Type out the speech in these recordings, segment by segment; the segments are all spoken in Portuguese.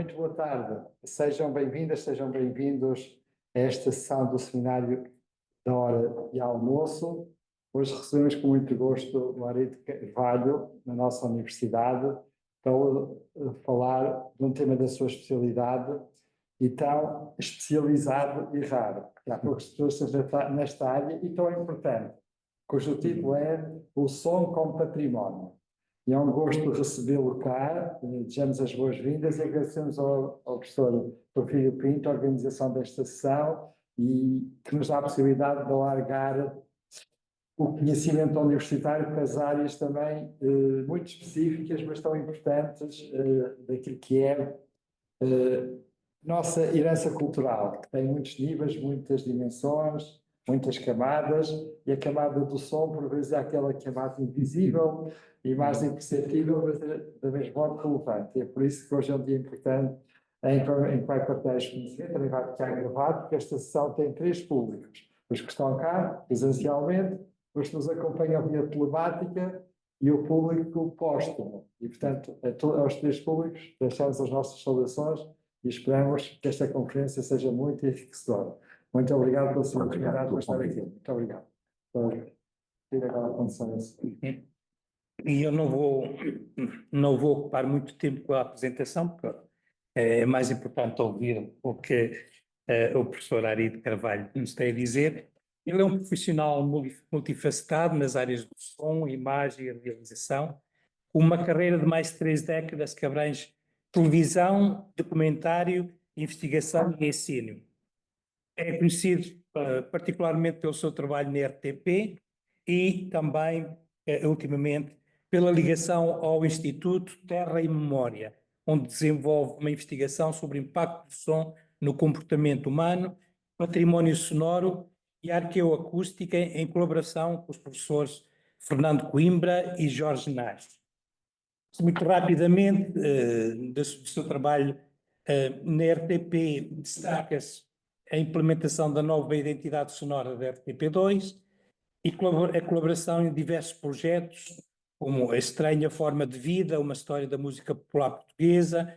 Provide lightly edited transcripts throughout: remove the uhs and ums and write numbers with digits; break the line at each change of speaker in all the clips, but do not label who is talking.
muito boa tarde. Sejam bem-vindas, sejam bem-vindos a esta sessão do seminário da hora de almoço. Hoje recebemos com muito gosto o Arito Carvalho, na nossa universidade, para falar de um tema da sua especialidade e tão especializado e raro, porque há poucas pessoas nesta área e tão importante, cujo título é O Som como Património. E é um gosto recebê-lo cá, desejamos as boas-vindas e agradecemos ao professor Porfírio Pinto a organização desta sessão e que nos dá a possibilidade de alargar o conhecimento universitário para as áreas também muito específicas, mas tão importantes daquilo que é nossa herança cultural, que tem muitos níveis, muitas dimensões, muitas camadas, e a camada do som, por vezes, é aquela camada invisível e mais imperceptível, mas da mesma forma relevante. E é por isso que hoje é um dia importante em que vai partilhar este conhecimento, também vai ficar gravado, porque esta sessão tem três públicos: os que estão cá, presencialmente, os que nos acompanham via telemática e o público póstumo. E, portanto, aos três públicos, deixamos as nossas saudações e esperamos que esta conferência seja muito enriquecedora. Muito obrigado pela sua oportunidade por estar aqui. Muito obrigado. Ter agora a condição.
E eu não vou ocupar muito tempo com a apresentação, porque é mais importante ouvir o que o professor Arito Carvalho nos tem a dizer. Ele é um profissional multifacetado nas áreas do som, imagem e realização, com uma carreira de mais de 3 décadas que abrange televisão, documentário, investigação e ensino. É conhecido particularmente pelo seu trabalho na RTP e também, ultimamente, pela ligação ao Instituto Terra e Memória, onde desenvolve uma investigação sobre o impacto do som no comportamento humano, património sonoro e arqueoacústica em colaboração com os professores Fernando Coimbra e Jorge Nas. Muito rapidamente, do seu trabalho na RTP, destaca-se a implementação da nova identidade sonora da RTP2 e a colaboração em diversos projetos, como A Estranha Forma de Vida, uma história da música popular portuguesa,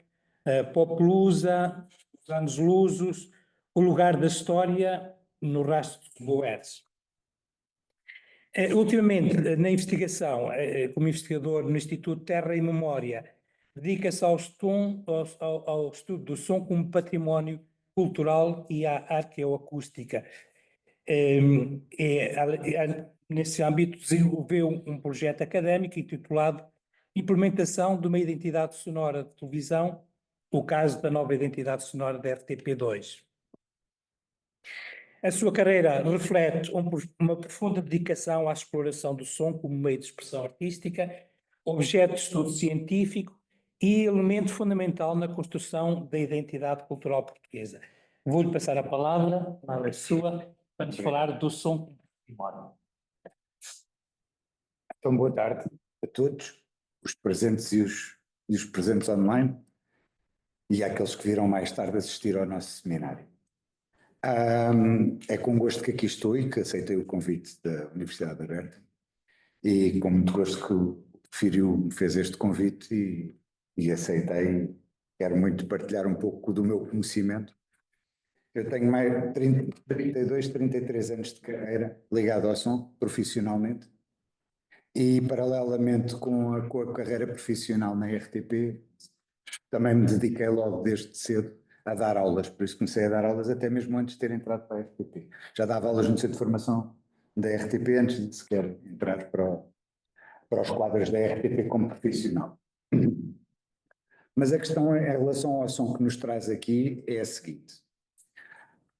Poplusa, Os Anos Lusos, O Lugar da História no Rastro de Boés. Ultimamente, na investigação, como investigador no Instituto Terra e Memória, dedica-se ao estudo do som como património cultural e à arqueoacústica. Nesse âmbito, desenvolveu um projeto académico intitulado Implementação de uma Identidade Sonora de Televisão, o caso da nova identidade sonora da RTP2. A sua carreira reflete uma profunda dedicação à exploração do som como meio de expressão artística, objeto de estudo científico e elemento fundamental na construção da identidade cultural portuguesa. Vou-lhe passar a palavra sua, para nos falar do som como património.
Então, boa tarde a todos, os presentes e os presentes online, e àqueles que virão mais tarde assistir ao nosso seminário. É com gosto que aqui estou e que aceitei o convite da Universidade Aberta, e com muito gosto que o Porfírio me fez este convite e aceitei. Quero muito partilhar um pouco do meu conhecimento. Eu tenho mais de 32, 33 anos de carreira ligado ao som, profissionalmente, e paralelamente com a carreira profissional na RTP, também me dediquei logo desde cedo a dar aulas, por isso comecei a dar aulas até mesmo antes de ter entrado para a RTP. Já dava aulas no centro de formação da RTP antes de sequer entrar para os quadros da RTP como profissional. Mas a questão em relação ao som que nos traz aqui é a seguinte: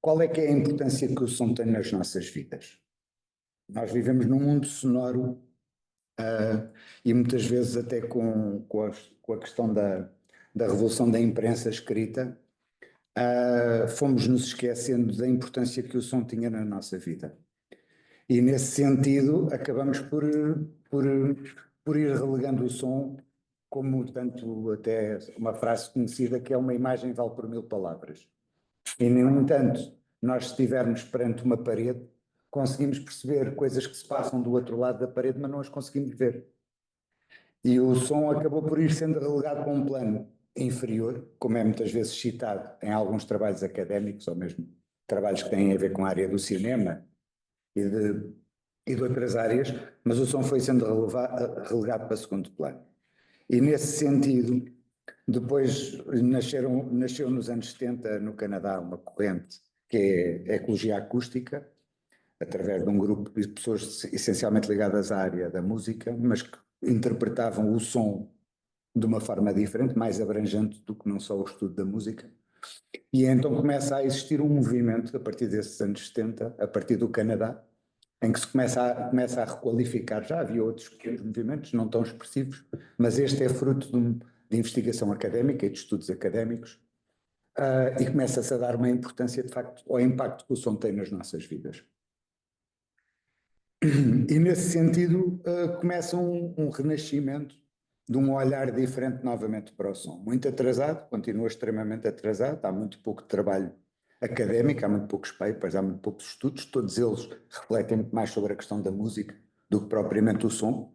qual é que é a importância que o som tem nas nossas vidas? Nós vivemos num mundo sonoro e muitas vezes até com a questão da revolução da imprensa escrita, fomos nos esquecendo da importância que o som tinha na nossa vida. E nesse sentido acabamos por ir relegando o som como tanto até uma frase conhecida que é uma imagem vale por 1000 palavras. E no entanto, nós se estivermos perante uma parede, conseguimos perceber coisas que se passam do outro lado da parede, mas não as conseguimos ver. E o som acabou por ir sendo relegado para um plano inferior, como é muitas vezes citado em alguns trabalhos académicos, ou mesmo trabalhos que têm a ver com a área do cinema e de outras áreas, mas o som foi sendo relegado para segundo plano. E nesse sentido, depois nasceu nos anos 70 no Canadá uma corrente que é a ecologia acústica, através de um grupo de pessoas essencialmente ligadas à área da música, mas que interpretavam o som de uma forma diferente, mais abrangente do que não só o estudo da música. E então começa a existir um movimento, a partir desses anos 70, a partir do Canadá, em que se começa a requalificar. Já havia outros pequenos movimentos, não tão expressivos, mas este é fruto de investigação académica e de estudos académicos, e começa-se a dar uma importância, de facto, ao impacto que o som tem nas nossas vidas. E nesse sentido começa um renascimento de um olhar diferente novamente para o som. Muito atrasado, continua extremamente atrasado, há muito pouco trabalho académico, há muito poucos papers, há muito poucos estudos, todos eles refletem muito mais sobre a questão da música do que propriamente o som.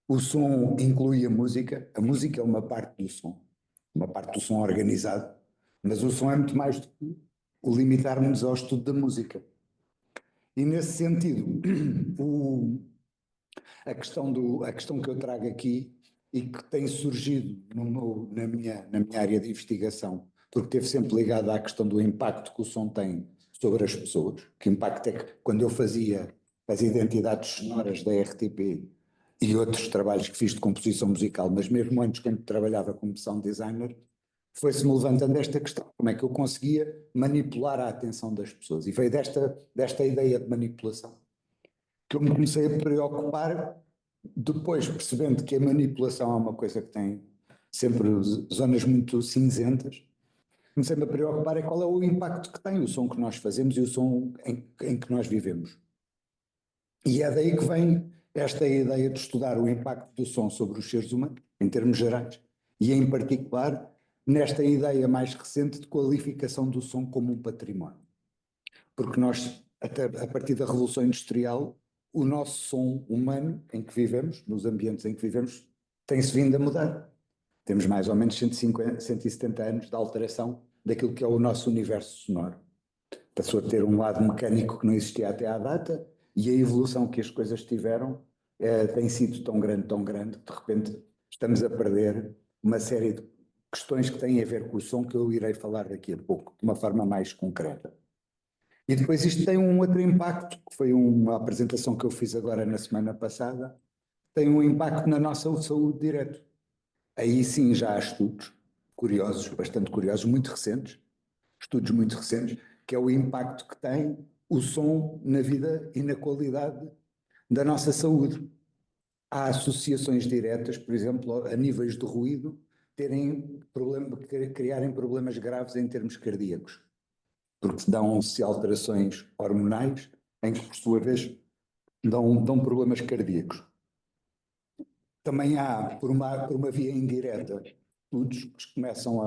O som inclui a música é uma parte do som organizado, mas o som é muito mais do que o limitarmos ao estudo da música. E nesse sentido, a questão que eu trago aqui e que tem surgido na minha área de investigação, porque esteve sempre ligada à questão do impacto que o som tem sobre as pessoas, que impacto é que quando eu fazia as identidades sonoras da RTP e outros trabalhos que fiz de composição musical, mas mesmo antes quando trabalhava como sound designer, foi-se-me levantando esta questão, como é que eu conseguia manipular a atenção das pessoas, e veio desta ideia de manipulação que eu me comecei a preocupar, depois percebendo que a manipulação é uma coisa que tem sempre zonas muito cinzentas, comecei-me a preocupar qual é o impacto que tem o som que nós fazemos e o som em que nós vivemos. E é daí que vem esta ideia de estudar o impacto do som sobre os seres humanos, em termos gerais, e em particular nesta ideia mais recente de qualificação do som como um património. Porque nós, até a partir da Revolução Industrial, o nosso som humano em que vivemos, nos ambientes em que vivemos, tem-se vindo a mudar. Temos mais ou menos 170 anos de alteração daquilo que é o nosso universo sonoro. Passou a ter um lado mecânico que não existia até à data, e a evolução que as coisas tiveram tem sido tão grande, que de repente estamos a perder uma série de questões que têm a ver com o som, que eu irei falar daqui a pouco, de uma forma mais concreta. E depois isto tem um outro impacto, que foi uma apresentação que eu fiz agora na semana passada, tem um impacto na nossa saúde direto. Aí sim já há estudos curiosos, bastante curiosos, muito recentes, estudos muito recentes, que é o impacto que tem o som na vida e na qualidade da nossa saúde. Há associações diretas, por exemplo, a níveis de ruído, criarem problemas graves em termos cardíacos, porque dão-se alterações hormonais em que, por sua vez, dão problemas cardíacos. Também há, por uma via indireta, estudos que começam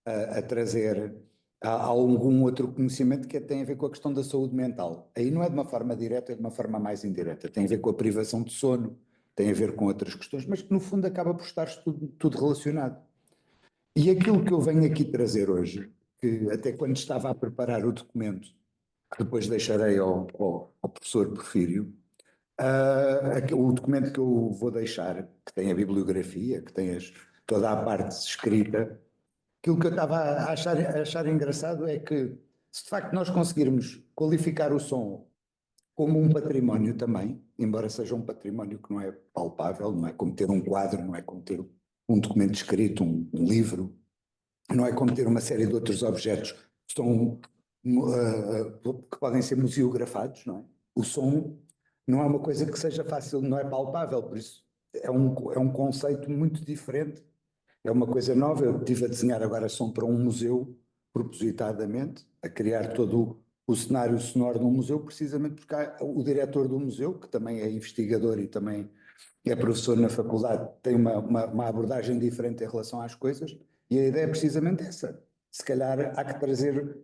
a trazer algum outro conhecimento que tem a ver com a questão da saúde mental. Aí não é de uma forma direta, é de uma forma mais indireta. Tem a ver com a privação de sono, tem a ver com outras questões, mas que no fundo acaba por estar tudo relacionado. E aquilo que eu venho aqui trazer hoje, que até quando estava a preparar o documento, que depois deixarei ao professor Porfírio, o documento que eu vou deixar, que tem a bibliografia, que tem toda a parte escrita, aquilo que eu estava a achar engraçado é que, se de facto nós conseguirmos qualificar o som como um património também, embora seja um património que não é palpável, não é como ter um quadro, não é como ter um documento escrito, um livro, não é como ter uma série de outros objetos que podem ser museografados, não é? O som não é uma coisa que seja fácil, não é palpável, por isso é um conceito muito diferente, é uma coisa nova. Eu estive a desenhar agora som para um museu, propositadamente, a criar todo o cenário sonoro num museu, precisamente porque o diretor do museu, que também é investigador e também é professor na faculdade, tem uma abordagem diferente em relação às coisas, e a ideia é precisamente essa. Se calhar há que trazer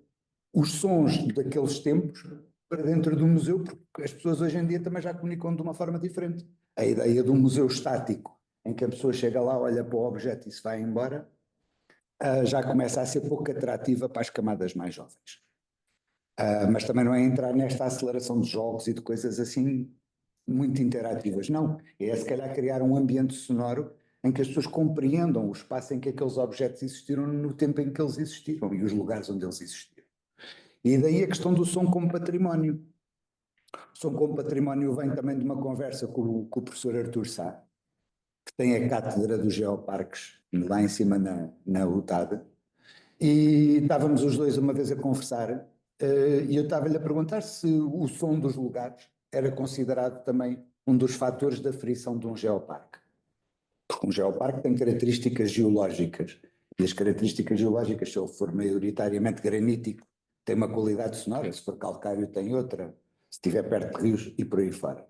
os sons daqueles tempos para dentro do museu, porque as pessoas hoje em dia também já comunicam de uma forma diferente. A ideia de um museu estático, em que a pessoa chega lá, olha para o objeto e se vai embora, já começa a ser pouco atrativa para as camadas mais jovens. Mas também não é entrar nesta aceleração de jogos e de coisas assim muito interativas, não. É se calhar criar um ambiente sonoro em que as pessoas compreendam o espaço em que aqueles objetos existiram no tempo em que eles existiram e os lugares onde eles existiram. E daí a questão do som como património. O som como património vem também de uma conversa com o professor Artur Sá, que tem a cátedra dos geoparques lá em cima na UTAD, e estávamos os dois uma vez a conversar, e eu estava-lhe a perguntar se o som dos lugares era considerado também um dos fatores da frição de um geoparque. Porque um geoparque tem características geológicas, e as características geológicas, se ele for maioritariamente granítico, tem uma qualidade sonora, se for calcário tem outra, se estiver perto de rios e por aí fora.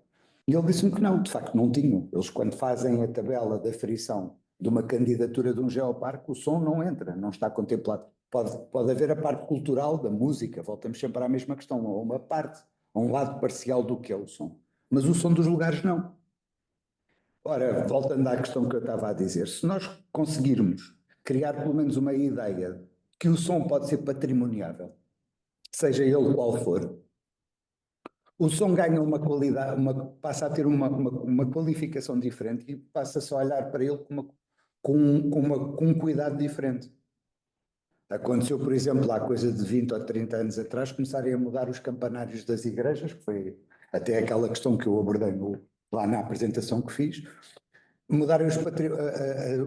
E ele disse-me que não, de facto não tinham. Eles quando fazem a tabela da frição de uma candidatura de um geoparque, o som não entra, não está contemplado. Pode haver a parte cultural da música, voltamos sempre à mesma questão, a uma parte, a um lado parcial do que é o som. Mas o som dos lugares não. Ora, voltando à questão que eu estava a dizer, se nós conseguirmos criar pelo menos uma ideia que o som pode ser patrimoniável, seja ele qual for, o som ganha uma qualidade, passa a ter uma qualificação diferente e passa-se a olhar para ele com um cuidado diferente. Aconteceu, por exemplo, há coisa de 20 ou 30 anos atrás, começarem a mudar os campanários das igrejas, que foi até aquela questão que eu abordei lá na apresentação que fiz, mudarem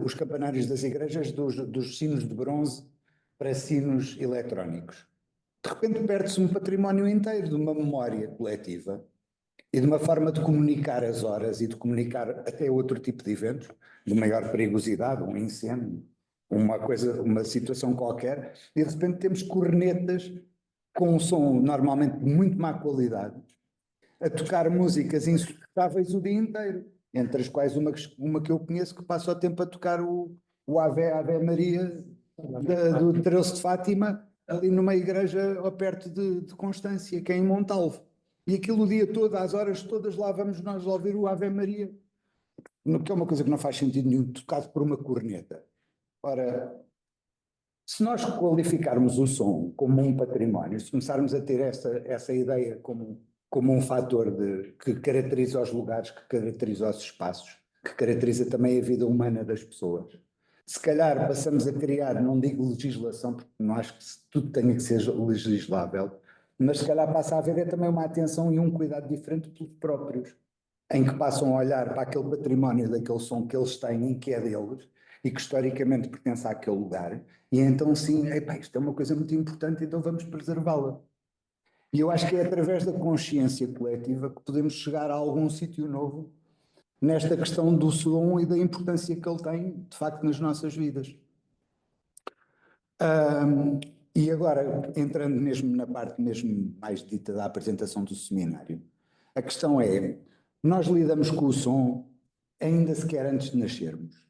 os campanários das igrejas dos sinos de bronze para sinos eletrónicos. De repente perde-se um património inteiro de uma memória coletiva e de uma forma de comunicar as horas e de comunicar até outro tipo de eventos, de maior perigosidade, um incêndio, uma situação qualquer, e de repente temos cornetas com um som normalmente de muito má qualidade, a tocar músicas insuportáveis o dia inteiro, entre as quais uma que eu conheço que passa o tempo a tocar o Ave Maria do Terço de Fátima, ali numa igreja ao perto de Constância, que é em Montalvo. E aquilo o dia todo, às horas todas, lá vamos nós ouvir o Ave Maria, que é uma coisa que não faz sentido nenhum, tocado por uma corneta. Ora, se nós qualificarmos o som como um património, se começarmos a ter essa ideia como um fator que caracteriza os lugares, que caracteriza os espaços, que caracteriza também a vida humana das pessoas, se calhar passamos a criar, não digo legislação, porque não acho que tudo tenha que ser legislável, mas se calhar passa a haver também uma atenção e um cuidado diferente pelos próprios, em que passam a olhar para aquele património daquele som que eles têm e que é deles, e que historicamente pertence àquele lugar, e então sim, isto é uma coisa muito importante, então vamos preservá-la. E eu acho que é através da consciência coletiva que podemos chegar a algum sítio novo nesta questão do som e da importância que ele tem, de facto, nas nossas vidas. E agora, entrando mesmo na parte mesmo mais dita da apresentação do seminário, a questão é, nós lidamos com o som ainda sequer antes de nascermos.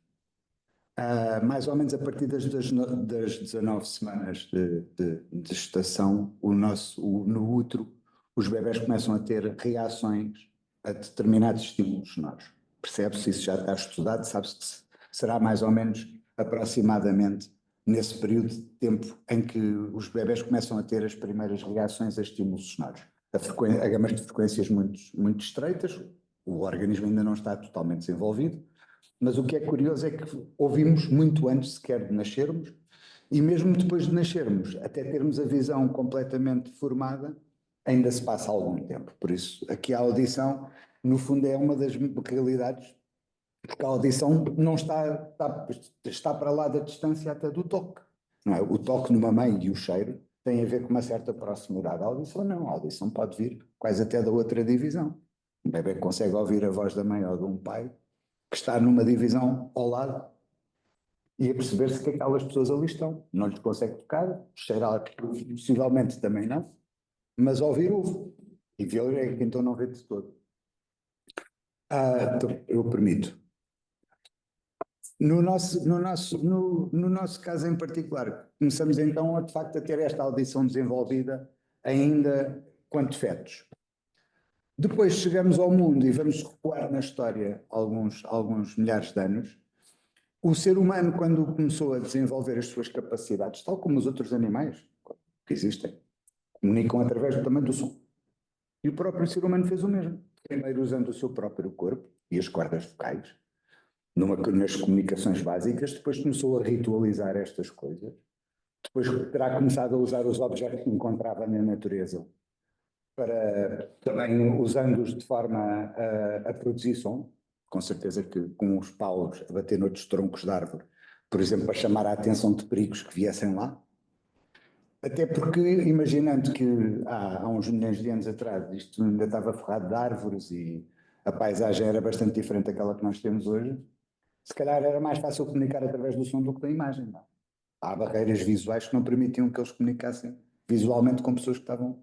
Mais ou menos a partir das 19 semanas de gestação, no útero, os bebés começam a ter reações a determinados estímulos sonoros. Percebe-se, isso já está estudado, sabe-se que será mais ou menos aproximadamente nesse período de tempo em que os bebés começam a ter as primeiras reações a estímulos sonoros. A gama de frequências muito, muito estreitas, o organismo ainda não está totalmente desenvolvido, mas o que é curioso é que ouvimos muito antes sequer de nascermos, e mesmo depois de nascermos, até termos a visão completamente formada, ainda se passa algum tempo. Por isso, aqui a audição, no fundo, é uma das realidades, porque a audição não está para lá da distância até do toque. Não é? O toque numa mãe e o cheiro têm a ver com uma certa proximidade. A audição não, a audição pode vir quase até da outra divisão. O bebê consegue ouvir a voz da mãe ou de um pai que está numa divisão ao lado e a perceber-se que aquelas pessoas ali estão. Não lhes consegue tocar, cheirar possivelmente também não, mas ouvir ouve. E ver é que então não vê de todo. Então, eu permito. No nosso caso em particular, começamos então de facto a ter esta audição desenvolvida ainda quanto fetos. Depois chegamos ao mundo e vamos recuar na história alguns milhares de anos. o ser humano, quando começou a desenvolver as suas capacidades, tal como os outros animais que existem, comunicam através também do som. E o próprio ser humano fez o mesmo. Primeiro usando o seu próprio corpo e as cordas vocais, nas comunicações básicas, depois começou a ritualizar estas coisas, depois terá começado a usar os objetos que encontrava na natureza, para também usando-os de forma a produzir som, com certeza que com os paus a bater noutros troncos de árvore, por exemplo, para chamar a atenção de perigos que viessem lá. Até porque, imaginando que há uns milhões de anos atrás isto ainda estava forrado de árvores e a paisagem era bastante diferente daquela que nós temos hoje, se calhar era mais fácil comunicar através do som do que da imagem. Não? Há barreiras visuais que não permitiam que eles comunicassem visualmente com pessoas que estavam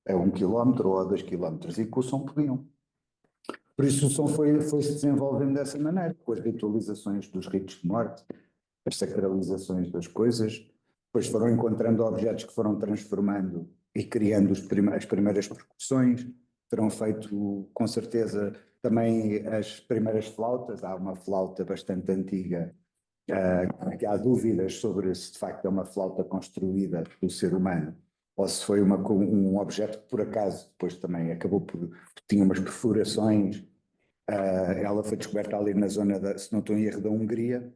a 1 quilómetro ou a 2 quilómetros e com o som podiam. Por isso o som foi-se desenvolvendo dessa maneira, com as ritualizações dos ritos de morte, as sacralizações das coisas, depois foram encontrando objetos que foram transformando e criando as primeiras percussões, terão feito com certeza também as primeiras flautas. Há uma flauta bastante antiga, que há dúvidas sobre se de facto é uma flauta construída pelo ser humano ou se foi um objeto que por acaso depois também acabou por, tinha umas perfurações. Ela foi descoberta ali na zona, se não estou em erro, da Hungria.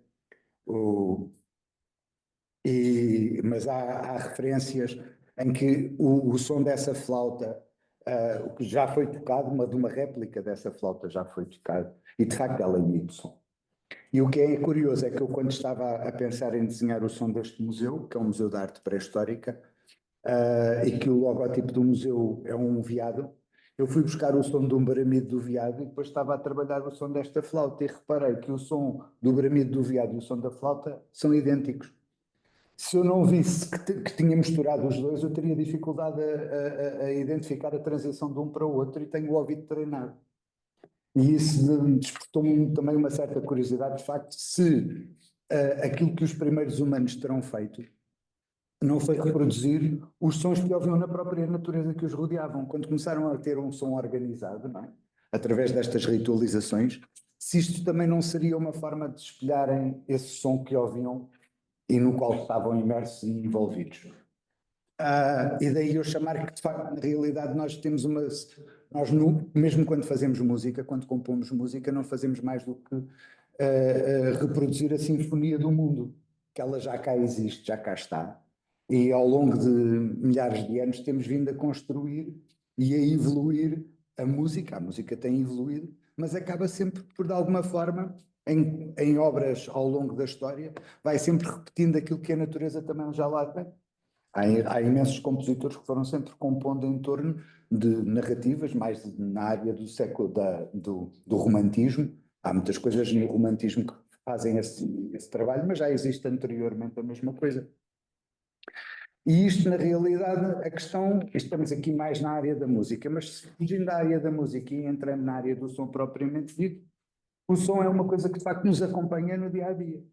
Mas há referências em que o som dessa flauta, o que já foi tocado, de uma réplica dessa flauta já foi tocado, e de facto ela emite som. E o que é curioso é que eu, quando estava a pensar em desenhar o som deste museu, que é um museu de arte pré-histórica, e que o logótipo do museu é um veado, eu fui buscar o som de um bramido do veado e depois estava a trabalhar o som desta flauta e reparei que o som do bramido do veado e o som da flauta são idênticos. Se eu não visse que tinha misturado os dois, eu teria dificuldade a identificar a transição de um para o outro e tenho o ouvido treinado. E isso despertou-me também uma certa curiosidade, de facto, se aquilo que os primeiros humanos terão feito não foi reproduzir os sons que ouviam na própria natureza que os rodeavam. Quando começaram a ter um som organizado, não é? Através destas ritualizações, se isto também não seria uma forma de espelharem esse som que ouviam e no qual estavam imersos e envolvidos. E daí eu chamar que, de facto, na realidade, nós temos mesmo quando fazemos música, quando compomos música, não fazemos mais do que reproduzir a sinfonia do mundo, que ela já cá existe, já cá está. E ao longo de milhares de anos temos vindo a construir e a evoluir a música tem evoluído, mas acaba sempre por, de alguma forma, em obras ao longo da história, vai sempre repetindo aquilo que a natureza também já lá tem. Há imensos compositores que foram sempre compondo em torno de narrativas, mais na área do século do romantismo. Há muitas coisas no romantismo que fazem esse trabalho, mas já existe anteriormente a mesma coisa. E isto, na realidade, a questão, estamos aqui mais na área da música, mas fugindo da área da música e entrando na área do som propriamente dito, o som é uma coisa que de facto nos acompanha no dia a dia.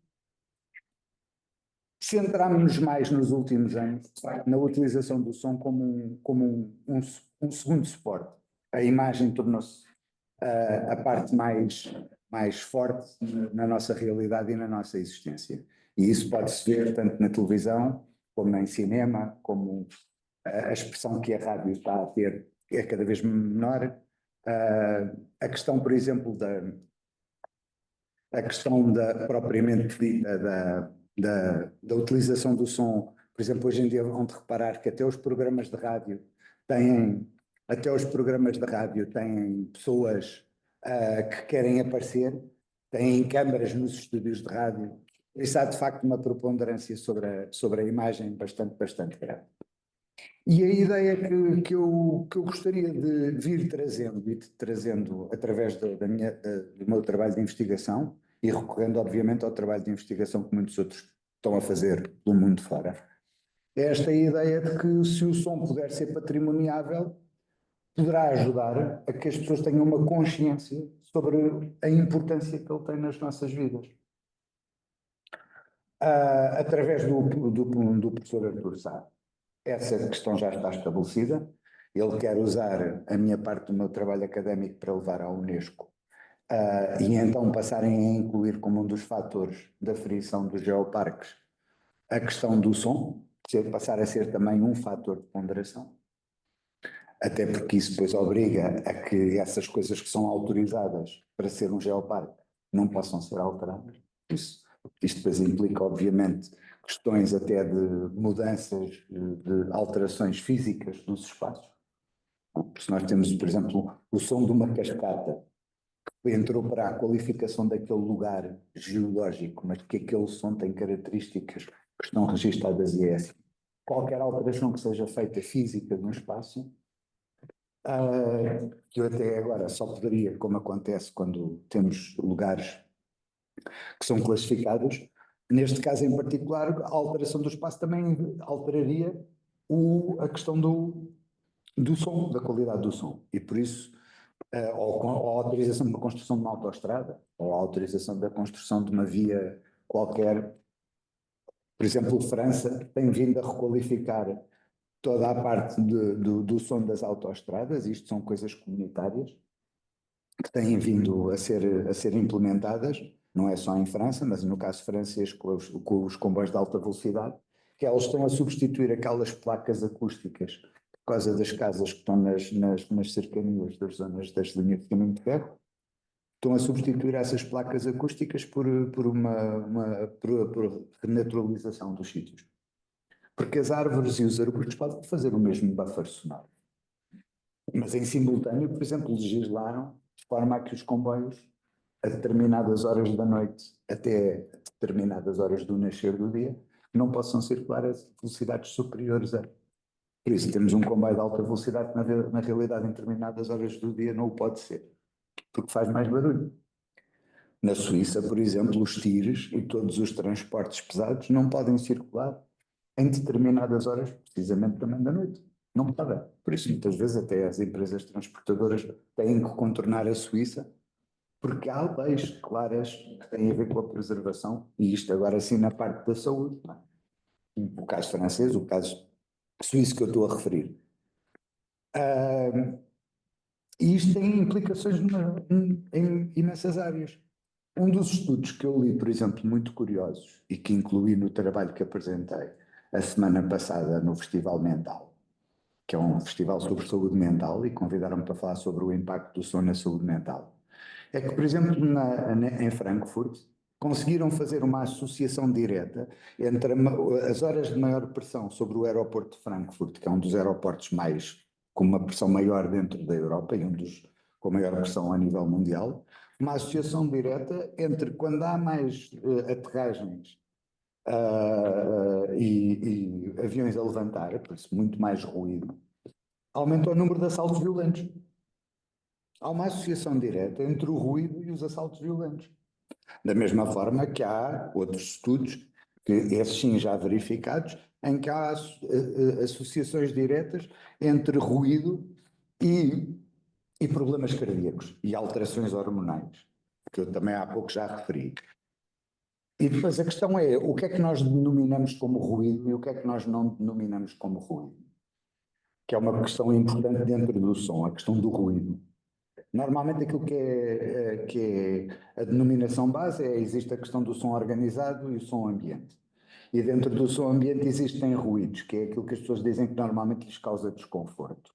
Centrámos-nos mais nos últimos anos na utilização do som como um segundo suporte. A imagem tornou-se a parte mais forte na nossa realidade e na nossa existência. E isso pode-se ver tanto na televisão, como em cinema, como a expressão que a rádio está a ter é cada vez menor. A questão, por exemplo, propriamente dita da utilização do som, por exemplo, hoje em dia vão reparar que até os programas de rádio têm pessoas que querem aparecer, têm câmaras nos estúdios de rádio. Isso há de facto uma preponderância sobre a imagem bastante grande. E a ideia que eu gostaria de vir trazendo através do meu trabalho de investigação e recorrendo obviamente ao trabalho de investigação que muitos outros estão a fazer pelo mundo fora, é esta ideia de que se o som puder ser patrimoniável, poderá ajudar a que as pessoas tenham uma consciência sobre a importância que ele tem nas nossas vidas. Através do professor Artur Sá, essa questão já está estabelecida. Ele quer usar a minha parte do meu trabalho académico para levar à Unesco e então passarem a incluir como um dos fatores da frição dos geoparques a questão do som, passar a ser também um fator de ponderação, até porque isso depois obriga a que essas coisas que são autorizadas para ser um geoparque não possam ser alteradas. Isto depois implica, obviamente, questões até de mudanças, de alterações físicas dos espaços. Se nós temos, por exemplo, o som de uma cascata, que entrou para a qualificação daquele lugar geológico, mas que aquele som tem características que estão registadas e é assim. Qualquer alteração que seja feita física no espaço, que eu até agora só poderia, como acontece quando temos lugares que são classificados, neste caso em particular, a alteração do espaço também alteraria a questão do som, da qualidade do som. E por isso, ou a autorização de uma construção de uma autoestrada, ou a autorização da construção de uma via qualquer. Por exemplo, França tem vindo a requalificar toda a parte do som das autoestradas. Isto são coisas comunitárias que têm vindo a ser implementadas, não é só em França, mas no caso francês com os comboios de alta velocidade, que elas estão a substituir aquelas placas acústicas por causa das casas que estão nas cercanias das zonas das linhas de caminho de ferro, estão a substituir essas placas acústicas por renaturalização dos sítios. Porque as árvores e os arbustos podem fazer o mesmo buffer sonoro. Mas em simultâneo, por exemplo, legislaram de forma a que os comboios, a determinadas horas da noite até determinadas horas do nascer do dia, não possam circular a velocidades superiores a. Por isso, temos um comboio de alta velocidade que, na realidade, em determinadas horas do dia não o pode ser, porque faz mais barulho. Na Suíça, por exemplo, os TIRs e todos os transportes pesados não podem circular em determinadas horas, precisamente também da noite. Não podem. Por isso, muitas vezes, até as empresas transportadoras têm que contornar a Suíça, porque há leis claras que têm a ver com a preservação, e isto agora sim na parte da saúde. Não é? O caso francês, o caso suíço que eu estou a referir. E isto tem implicações em imensas áreas. Um dos estudos que eu li, por exemplo, muito curiosos, e que incluí no trabalho que apresentei a semana passada no Festival Mental, que é um festival sobre saúde mental, e convidaram-me para falar sobre o impacto do som na saúde mental, é que, por exemplo, em Frankfurt, conseguiram fazer uma associação direta entre as horas de maior pressão sobre o aeroporto de Frankfurt, que é um dos aeroportos com uma pressão maior dentro da Europa e um dos com maior pressão a nível mundial, uma associação direta entre quando há mais aterragens e aviões a levantar, por isso muito mais ruído, aumenta o número de assaltos violentos. Há uma associação direta entre o ruído e os assaltos violentos. Da mesma forma que há outros estudos, que esses sim já verificados, em que há associações diretas entre ruído e problemas cardíacos e alterações hormonais, que eu também há pouco já referi. E depois a questão é, o que é que nós denominamos como ruído e o que é que nós não denominamos como ruído? Que é uma questão importante dentro do som, a questão do ruído. Normalmente aquilo que é a denominação base existe a questão do som organizado e o som ambiente. E dentro do som ambiente existem ruídos, que é aquilo que as pessoas dizem que normalmente lhes causa desconforto.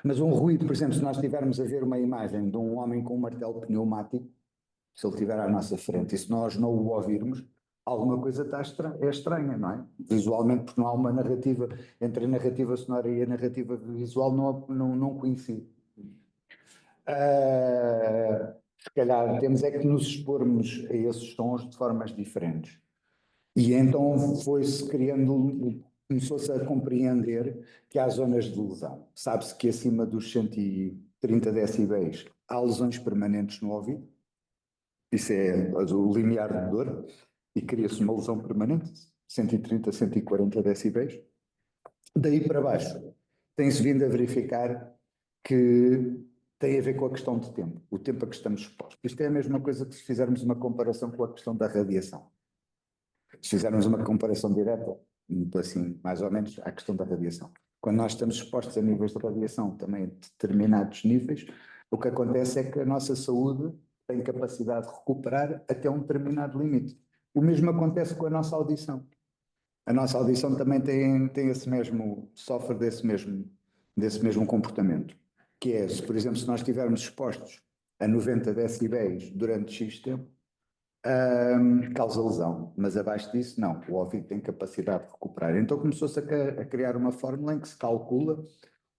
Mas um ruído, por exemplo, se nós estivermos a ver uma imagem de um homem com um martelo pneumático, se ele estiver à nossa frente e se nós não o ouvirmos, alguma coisa é estranha, não é? Visualmente, porque não há uma narrativa, entre a narrativa sonora e a narrativa visual não coincide. Se calhar temos é que nos expormos a esses sons de formas diferentes. E então foi-se criando, começou-se a compreender que há zonas de lesão. Sabe-se que acima dos 130 decibéis há lesões permanentes no ouvido. Isso é o limiar de dor, e cria-se uma lesão permanente, 130, 140 decibéis. Daí para baixo, tem-se vindo a verificar que tem a ver com a questão de tempo, o tempo a que estamos expostos. Isto é a mesma coisa que se fizermos uma comparação com a questão da radiação. Se fizermos uma comparação direta, assim, mais ou menos, à questão da radiação. Quando nós estamos expostos a níveis de radiação, também a determinados níveis, O que acontece é que a nossa saúde tem capacidade de recuperar até um determinado limite. O mesmo acontece com a nossa audição. A nossa audição também tem esse mesmo, sofre desse mesmo comportamento, que é, se, por exemplo, se nós estivermos expostos a 90 decibéis durante X tempo, causa lesão, mas abaixo disso não, o ouvido tem capacidade de recuperar. Então começou-se a criar uma fórmula em que se calcula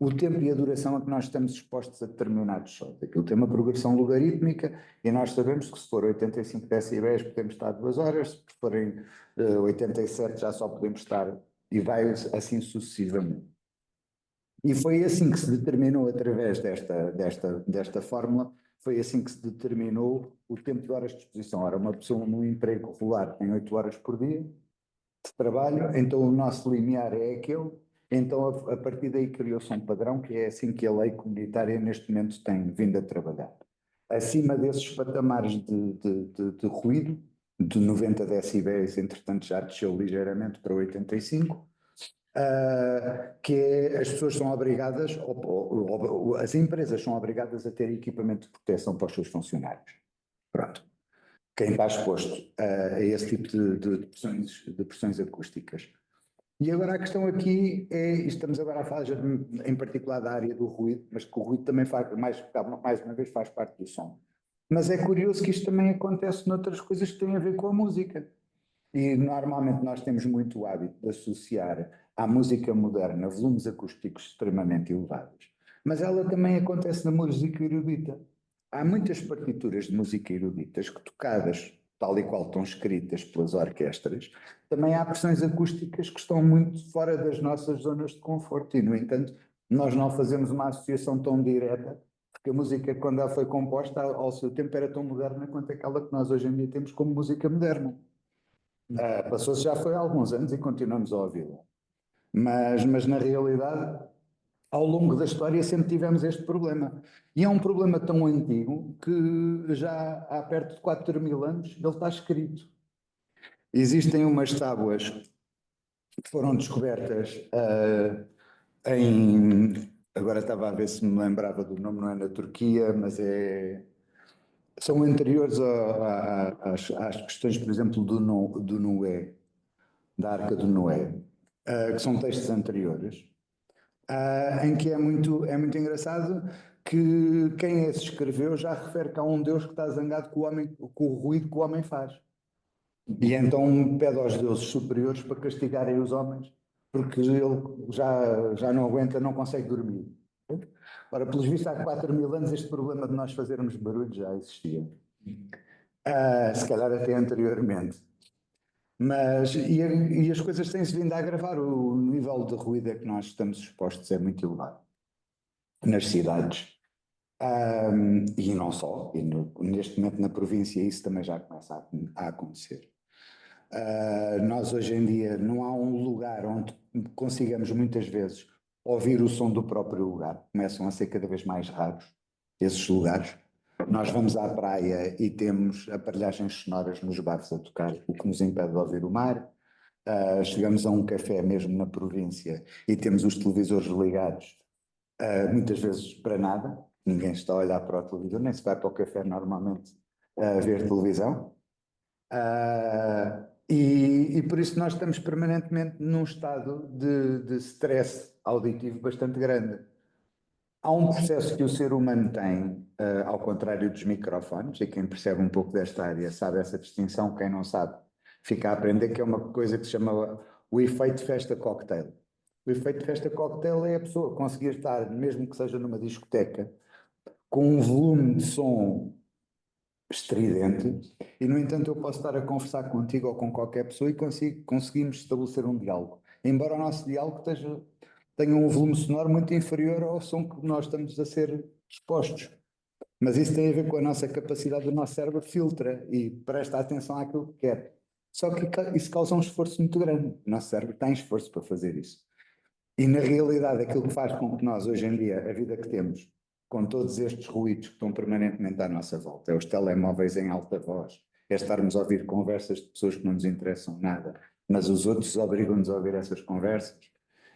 o tempo e a duração a que nós estamos expostos a determinados sons. Aquilo tem uma progressão logarítmica e nós sabemos que se for 85 decibéis podemos estar 2 horas, se forem 87 já só podemos estar, e vai assim sucessivamente. E foi assim que se determinou, através desta fórmula, foi assim que se determinou o tempo de horas de exposição. Ora, uma pessoa num emprego regular tem 8 horas por dia de trabalho, então o nosso limiar é aquele, então a partir daí criou-se um padrão que é assim que a lei comunitária neste momento tem vindo a trabalhar. Acima desses patamares de ruído, de 90 decibéis, entretanto já desceu ligeiramente para 85, que é, as pessoas são obrigadas, as empresas são obrigadas a ter equipamento de proteção para os seus funcionários. Pronto. Quem está exposto a esse tipo de pressões acústicas. E agora a questão aqui é, estamos agora a falar em particular da área do ruído, mas que o ruído também mais uma vez faz parte do som. Mas é curioso que isto também acontece noutras coisas que têm a ver com a música. E normalmente nós temos muito o hábito de associar à música moderna volumes acústicos extremamente elevados. Mas ela também acontece na música erudita. Há muitas partituras de música eruditas que, tocadas tal e qual estão escritas pelas orquestras, também há pressões acústicas que estão muito fora das nossas zonas de conforto e, no entanto, nós não fazemos uma associação tão direta, porque a música, quando ela foi composta, ao seu tempo era tão moderna quanto aquela que nós hoje em dia temos como música moderna. Passou-se já foi há alguns anos e continuamos a ouvi-la. Mas na realidade, ao longo da história sempre tivemos este problema. E é um problema tão antigo que já há perto de 4.000 anos ele está escrito. Existem umas tábuas que foram descobertas agora estava a ver se me lembrava do nome, não é na Turquia, mas são anteriores às questões, por exemplo, do Noé, da Arca do Noé, que são textos anteriores, em que é muito engraçado que quem esse escreveu já refere que há um Deus que está zangado com o ruído que o homem faz. E então pede aos deuses superiores para castigarem os homens, porque ele já não aguenta, não consegue dormir. Ora, pelos vistos, há 4.000 anos este problema de nós fazermos barulho já existia. Se calhar até anteriormente. E as coisas têm-se vindo a agravar. O nível de ruído a que nós estamos expostos é muito elevado. Nas cidades. E não só. Neste momento na província isso também já começa a acontecer. Nós hoje em dia não há um lugar onde consigamos muitas vezes ouvir o som do próprio lugar. Começam a ser cada vez mais raros esses lugares. Nós vamos à praia e temos aparelhagens sonoras nos bares a tocar, o que nos impede de ouvir o mar. Chegamos a um café mesmo na província e temos os televisores ligados, muitas vezes para nada. Ninguém está a olhar para o televisor, nem se vai para o café normalmente a ver televisão. E por isso nós estamos permanentemente num estado de stress auditivo bastante grande. Há um processo que o ser humano tem, ao contrário dos microfones, e quem percebe um pouco desta área sabe essa distinção, quem não sabe fica a aprender, que é uma coisa que se chama o efeito festa cocktail. O efeito festa cocktail é a pessoa conseguir estar, mesmo que seja numa discoteca, com um volume de som estridente, e no entanto eu posso estar a conversar contigo ou com qualquer pessoa e conseguimos estabelecer um diálogo. Embora o nosso diálogo tenha um volume sonoro muito inferior ao som que nós estamos a ser expostos. Mas isso tem a ver com a nossa capacidade, do nosso cérebro filtra e presta atenção àquilo que quer. Só que isso causa um esforço muito grande. O nosso cérebro tem esforço para fazer isso. E na realidade aquilo que faz com que nós hoje em dia, a vida que temos, com todos estes ruídos que estão permanentemente à nossa volta, é os telemóveis em alta voz, é estarmos a ouvir conversas de pessoas que não nos interessam nada, mas os outros obrigam-nos a ouvir essas conversas,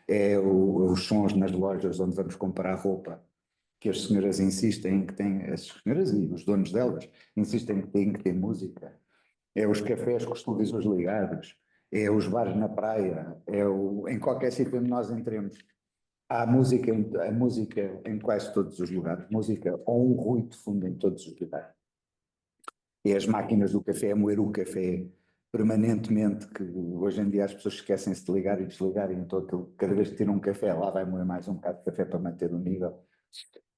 é os sons nas lojas onde vamos comprar roupa, que as senhoras insistem em que tem, as senhoras e os donos delas insistem em que tem que ter música. É os cafés com os televisores ligados, é os bares na praia, em qualquer sítio onde nós entremos. Há a música em quase todos os lugares, música ou um ruído de fundo em todos os lugares. E as máquinas do café, a moer o café permanentemente, que hoje em dia as pessoas esquecem-se de ligar e desligar, e então cada vez que tiram um café lá vai moer mais um bocado de café para manter o nível.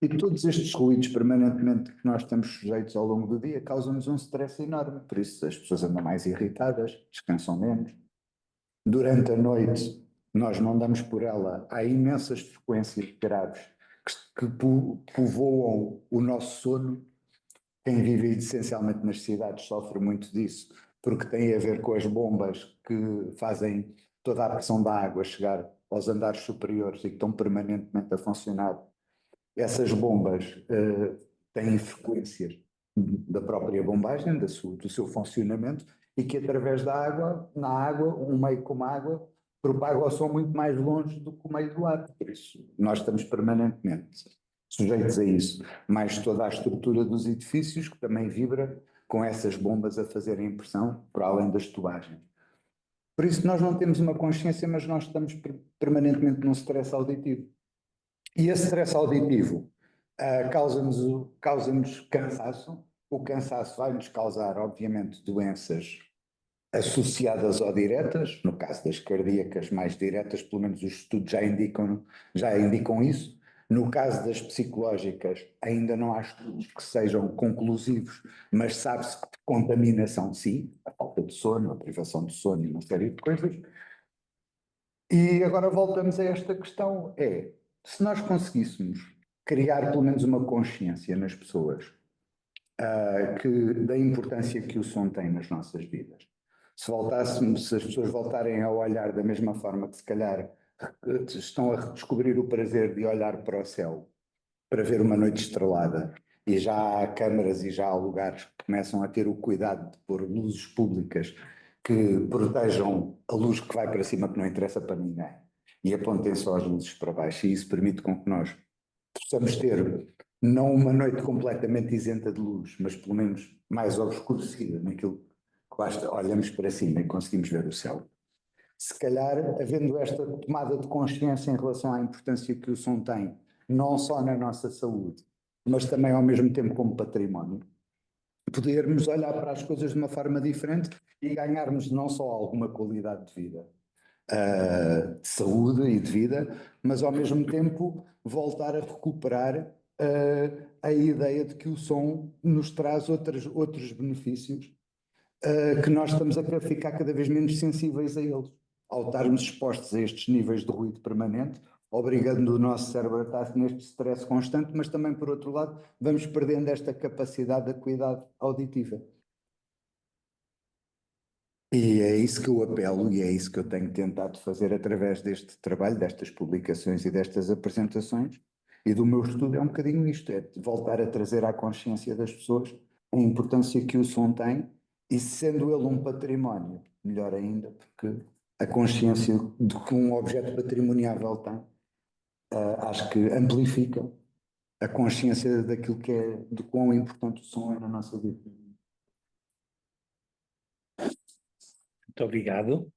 E todos estes ruídos permanentemente que nós estamos sujeitos ao longo do dia causam-nos um stress enorme, por isso as pessoas andam mais irritadas, descansam menos. Durante a noite nós não damos por ela, há imensas frequências graves que povoam o nosso sono. Quem vive essencialmente nas cidades sofre muito disso, porque tem a ver com as bombas que fazem toda a pressão da água chegar aos andares superiores e que estão permanentemente a funcionar. Essas bombas têm frequências da própria bombagem, do seu funcionamento, e que através da água, na água, um meio como a água, propaga o som muito mais longe do que o meio do ar. Por isso, nós estamos permanentemente sujeitos a isso, mais toda a estrutura dos edifícios que também vibra com essas bombas a fazerem pressão, para além das tubagens. Por isso nós não temos uma consciência, mas nós estamos permanentemente num stress auditivo. E esse stress auditivo causa-nos cansaço. O cansaço vai-nos causar, obviamente, doenças associadas ou diretas, no caso das cardíacas mais diretas, pelo menos os estudos já indicam isso. No caso das psicológicas, ainda não há estudos que sejam conclusivos, mas sabe-se que contaminação sim, a falta de sono, a privação de sono e uma série de coisas. E agora voltamos a esta questão, se nós conseguíssemos criar pelo menos uma consciência nas pessoas da importância que o som tem nas nossas vidas, se as pessoas voltarem a olhar da mesma forma que se calhar estão a redescobrir o prazer de olhar para o céu, para ver uma noite estrelada, e já há câmaras e já há lugares que começam a ter o cuidado de pôr luzes públicas que protejam a luz que vai para cima, que não interessa para ninguém, e apontem só as luzes para baixo, e isso permite com que nós possamos ter não uma noite completamente isenta de luz, mas pelo menos mais obscurecida naquilo que basta, olhamos para cima e conseguimos ver o céu. Se calhar, havendo esta tomada de consciência em relação à importância que o som tem, não só na nossa saúde, mas também ao mesmo tempo como património, podermos olhar para as coisas de uma forma diferente e ganharmos não só alguma qualidade de vida, de saúde e de vida, mas ao mesmo tempo voltar a recuperar a ideia de que o som nos traz outros benefícios, que nós estamos a ficar cada vez menos sensíveis a eles. Ao estarmos expostos a estes níveis de ruído permanente, obrigando o nosso cérebro a estar neste stress constante, mas também, por outro lado, vamos perdendo esta capacidade de acuidade auditiva. E é isso que eu apelo e é isso que eu tenho tentado fazer através deste trabalho, destas publicações e destas apresentações, e do meu estudo é um bocadinho isto, é voltar a trazer à consciência das pessoas a importância que o som tem, e sendo ele um património, melhor ainda, porque a consciência de que um objeto patrimoniável tem, acho que amplifica a consciência daquilo que é, de quão importante o som é na nossa vida.
Muito obrigado.